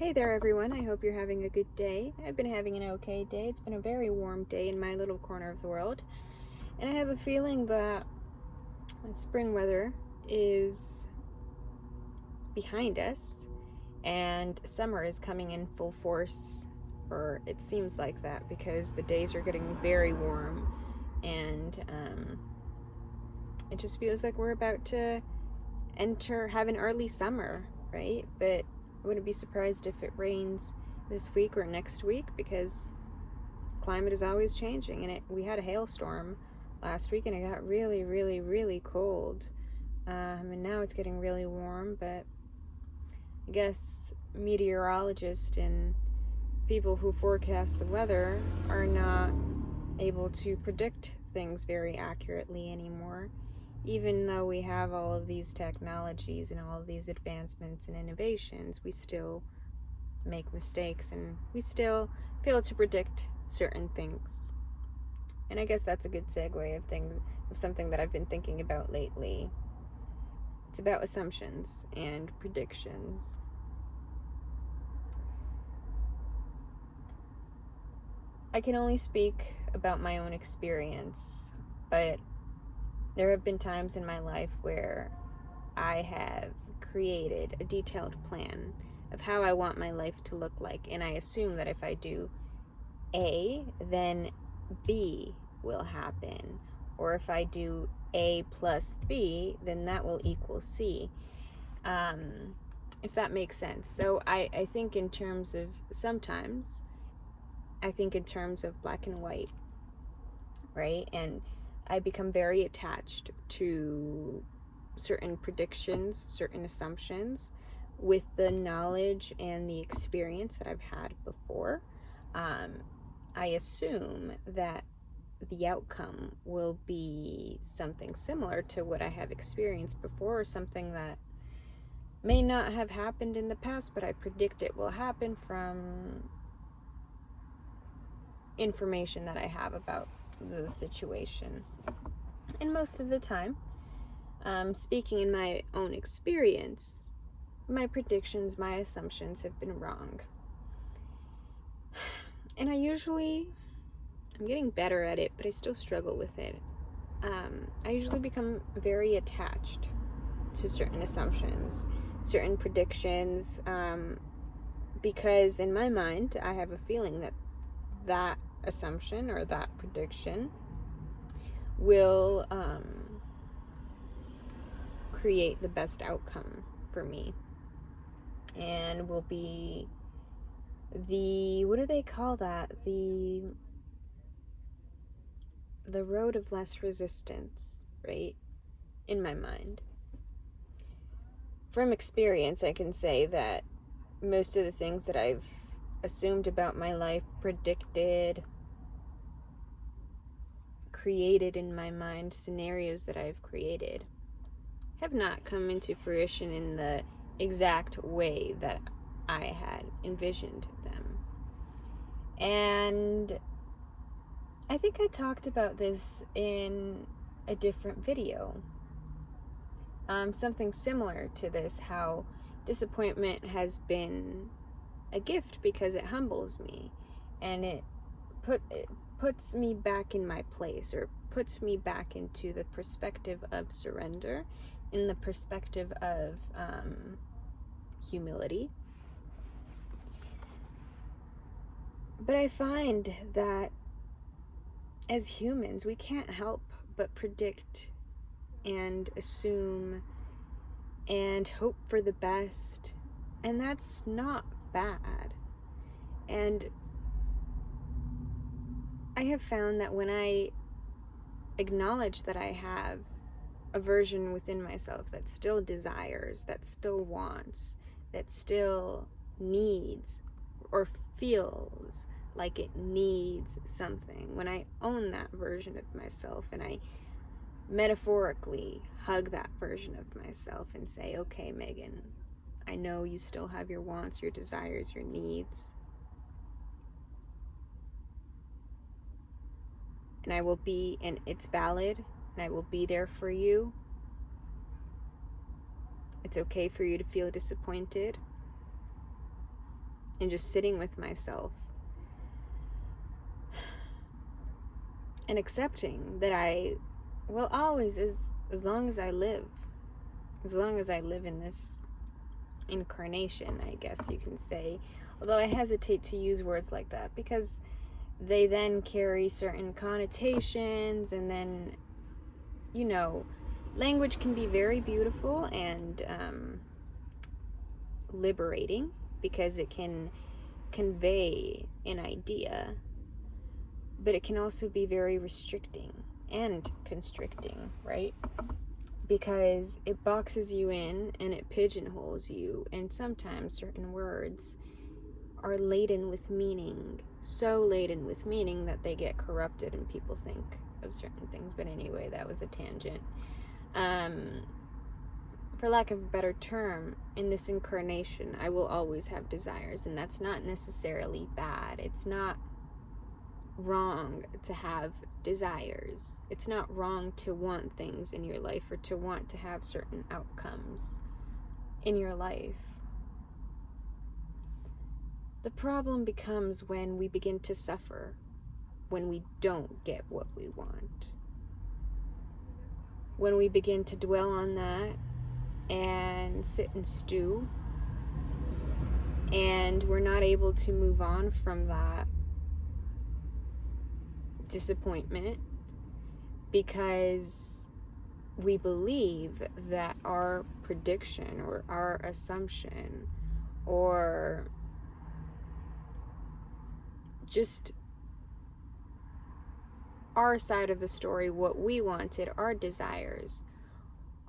Hey there, everyone. I hope you're having a good day. I've been having an okay day. It's been a very warm day in my little corner of the world. And I have a feeling that spring weather is behind us and summer is coming in full force, or it seems like that because the days are getting very warm and it just feels like we're about to have an early summer, right? But I wouldn't be surprised if it rains this week or next week because climate is always changing. And we had a hailstorm last week and it got really, really, really cold. And now it's getting really warm, but I guess meteorologists and people who forecast the weather are not able to predict things very accurately anymore. Even though we have all of these technologies and all of these advancements and innovations, we still make mistakes and we still fail to predict certain things. And I guess that's a good segue of something that I've been thinking about lately. It's about assumptions and predictions. I can only speak about my own experience, but there have been times in my life where I have created a detailed plan of how I want my life to look like, and I assume that if I do A, then B will happen, or if I do A plus B, then that will equal C. If that makes sense. So I think in terms of sometimes, I think in terms of black and white, right? And I become very attached to certain predictions, certain assumptions with the knowledge and the experience that I've had before. I assume that the outcome will be something similar to what I have experienced before, or something that may not have happened in the past, but I predict it will happen from information that I have about the situation. And most of the time, speaking in my own experience, my predictions, my assumptions have been wrong. And I'm getting better at it, but I still struggle with it. I usually become very attached to certain assumptions, certain predictions, because in my mind, I have a feeling that assumption or that prediction will create the best outcome for me, and will be what do they call that? The road of less resistance, right? In my mind. From experience, I can say that most of the things that I've assumed about my life, predicted, created in my mind, scenarios that I've created, have not come into fruition in the exact way that I had envisioned them. And I think I talked about this in a different video. Something similar to this, how disappointment has been a gift because it humbles me and it puts me back in my place, or puts me back into the perspective of surrender, in the perspective of humility. But I find that as humans, we can't help but predict and assume and hope for the best, and that's not bad. And I have found that when I acknowledge that I have a version within myself that still desires, that still wants, that still needs or feels like it needs something, when I own that version of myself and I metaphorically hug that version of myself and say, okay, Megan, I know you still have your wants, your desires, your needs, and it's valid, and I will be there for you. It's okay for you to feel disappointed. and just sitting with myself and accepting that I will always, as long as I live in this incarnation, I guess you can say, although I hesitate to use words like that because they then carry certain connotations, and then, you know, language can be very beautiful and liberating because it can convey an idea, but it can also be very restricting and constricting, right? Because it boxes you in and it pigeonholes you, and sometimes certain words are laden with meaning, so laden with meaning that they get corrupted and people think of certain things. But anyway, that was a tangent. For lack of a better term, in this incarnation, I will always have desires, and that's not necessarily bad. It's not wrong to have desires. It's not wrong to want things in your life or to want to have certain outcomes in your life. The problem becomes when we begin to suffer, when we don't get what we want. When we begin to dwell on that and sit and stew, and we're not able to move on from that disappointment because we believe that our prediction or our assumption or just our side of the story, what we wanted, our desires,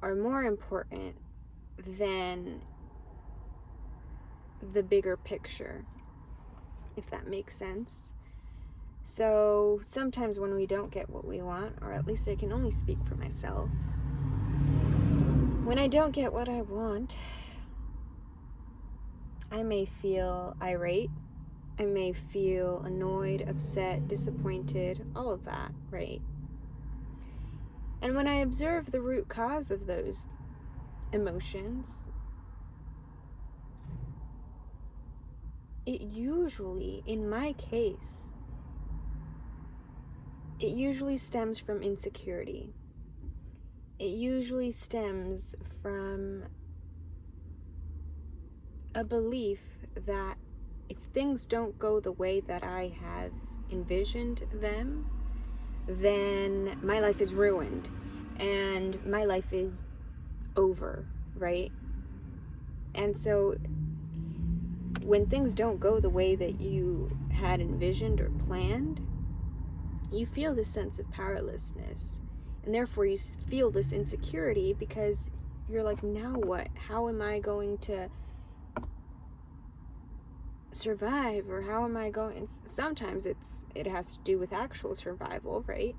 are more important than the bigger picture, if that makes sense. So sometimes when we don't get what we want, or at least I can only speak for myself, when I don't get what I want, I may feel irate, I may feel annoyed, upset, disappointed, all of that, right? And when I observe the root cause of those emotions, it usually, in my case, it usually stems from insecurity. It usually stems from a belief that if things don't go the way that I have envisioned them, then my life is ruined and my life is over, right? And so when things don't go the way that you had envisioned or planned, you feel this sense of powerlessness, and therefore you feel this insecurity because you're like, now what? How am I going to survive? Or how am I going? Sometimes it has to do with actual survival, right?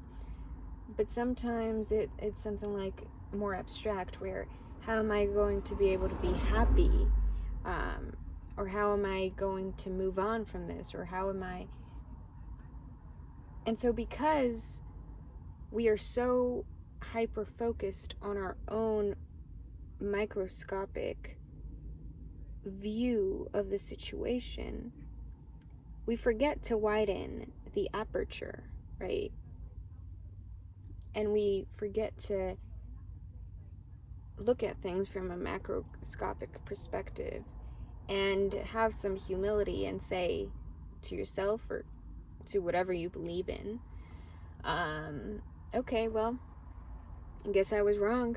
But sometimes it's something like more abstract, where how am I going to be able to be happy? Or how am I going to move on from this? Or how am I... And so because we are so hyper-focused on our own microscopic view of the situation, we forget to widen the aperture, right? And we forget to look at things from a macroscopic perspective and have some humility and say to yourself or to whatever you believe in, okay, well, I guess I was wrong.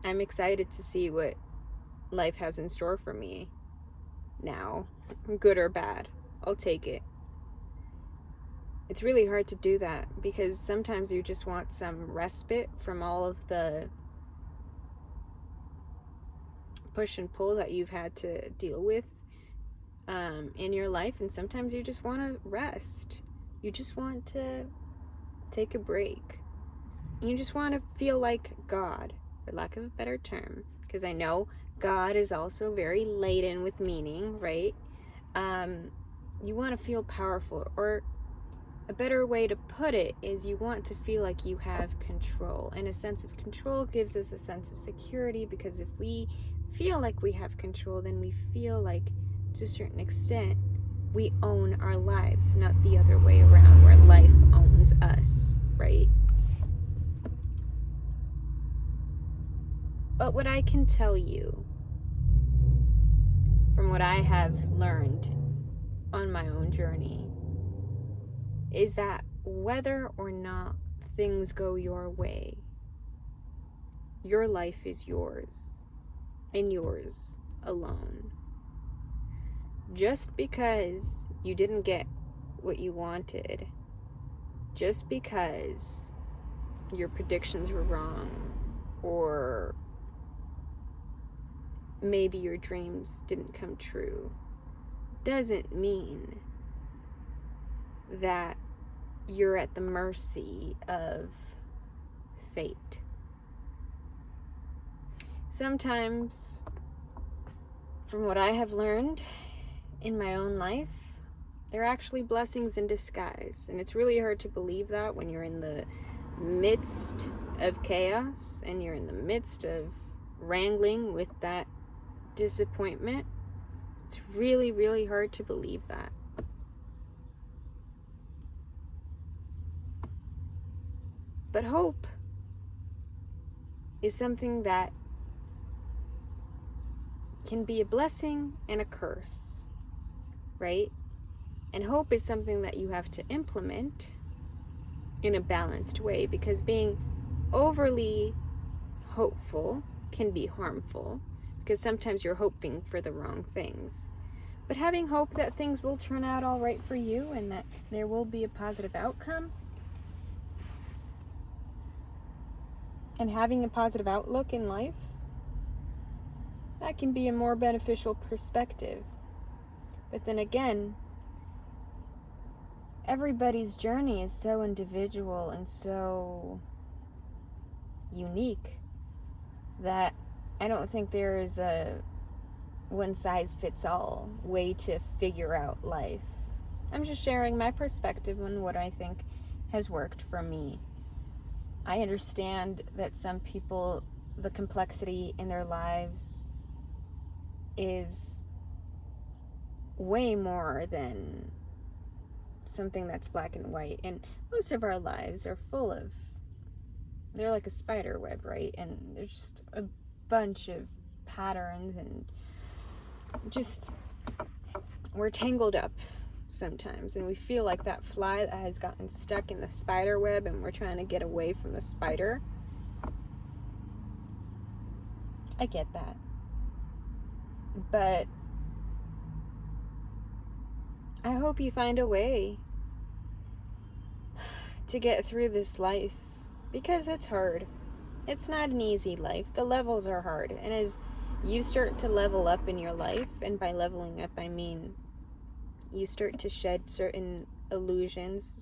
I'm excited to see what life has in store for me now, good or bad. I'll take it. It's really hard to do that because sometimes you just want some respite from all of the push and pull that you've had to deal with in your life, and sometimes you just want to rest. You just want to take a break. You just want to feel like God, for lack of a better term, because I know God is also very laden with meaning, right? You want to feel powerful, or a better way to put it is you want to feel like you have control, and a sense of control gives us a sense of security, because if we feel like we have control, then we feel like, to a certain extent, we own our lives, not the other way around, where life owns us, right? But what I can tell you, from what I have learned on my own journey, is that whether or not things go your way, your life is yours, and yours alone. Just because you didn't get what you wanted, just because your predictions were wrong, or maybe your dreams didn't come true, doesn't mean that you're at the mercy of fate. Sometimes, from what I have learned in my own life, they're actually blessings in disguise. And it's really hard to believe that when you're in the midst of chaos and you're in the midst of wrangling with that disappointment. It's really, really hard to believe that. But hope is something that can be a blessing and a curse, right? And hope is something that you have to implement in a balanced way, because being overly hopeful can be harmful, because sometimes you're hoping for the wrong things. But having hope that things will turn out all right for you and that there will be a positive outcome, and having a positive outlook in life, that can be a more beneficial perspective. But then again, everybody's journey is so individual and so unique that I don't think there is a one-size-fits-all way to figure out life. I'm just sharing my perspective on what I think has worked for me. I understand that some people, the complexity in their lives is way more than something that's black and white. And most of our lives are full of, they're like a spider web, right? And there's just a bunch of patterns, and just, we're tangled up sometimes, and we feel like that fly that has gotten stuck in the spider web and we're trying to get away from the spider. I get that. But I hope you find a way to get through this life, because it's hard. It's not an easy life. The levels are hard. And as you start to level up in your life, and by leveling up I mean you start to shed certain illusions,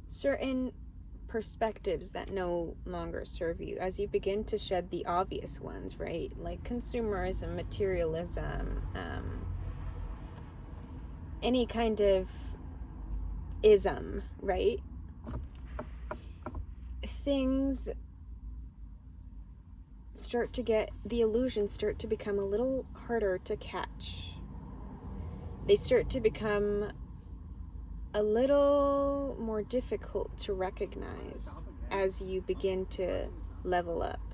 certain perspectives that no longer serve you, as you begin to shed the obvious ones, right? Like consumerism, materialism, any kind of ism, right? Things start to get, the illusions start to become a little harder to catch. They start to become a little more difficult to recognize as you begin to level up.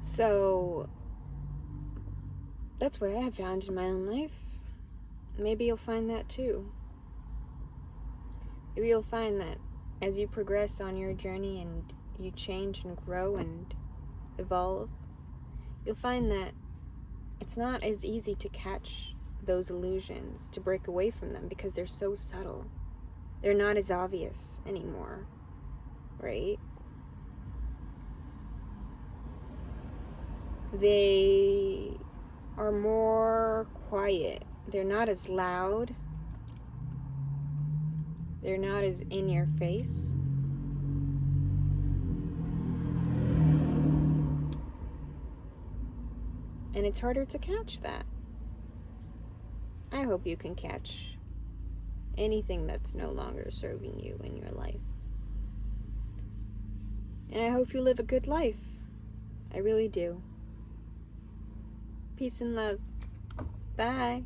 So that's what I have found in my own life. Maybe you'll find that too. Maybe you'll find that as you progress on your journey and you change and grow and evolve, you'll find that it's not as easy to catch those illusions, to break away from them, because they're so subtle. They're not as obvious anymore, right? They are more quiet. They're not as loud. They're not as in your face. And it's harder to catch that. I hope you can catch anything that's no longer serving you in your life. And I hope you live a good life. I really do. Peace and love. Bye.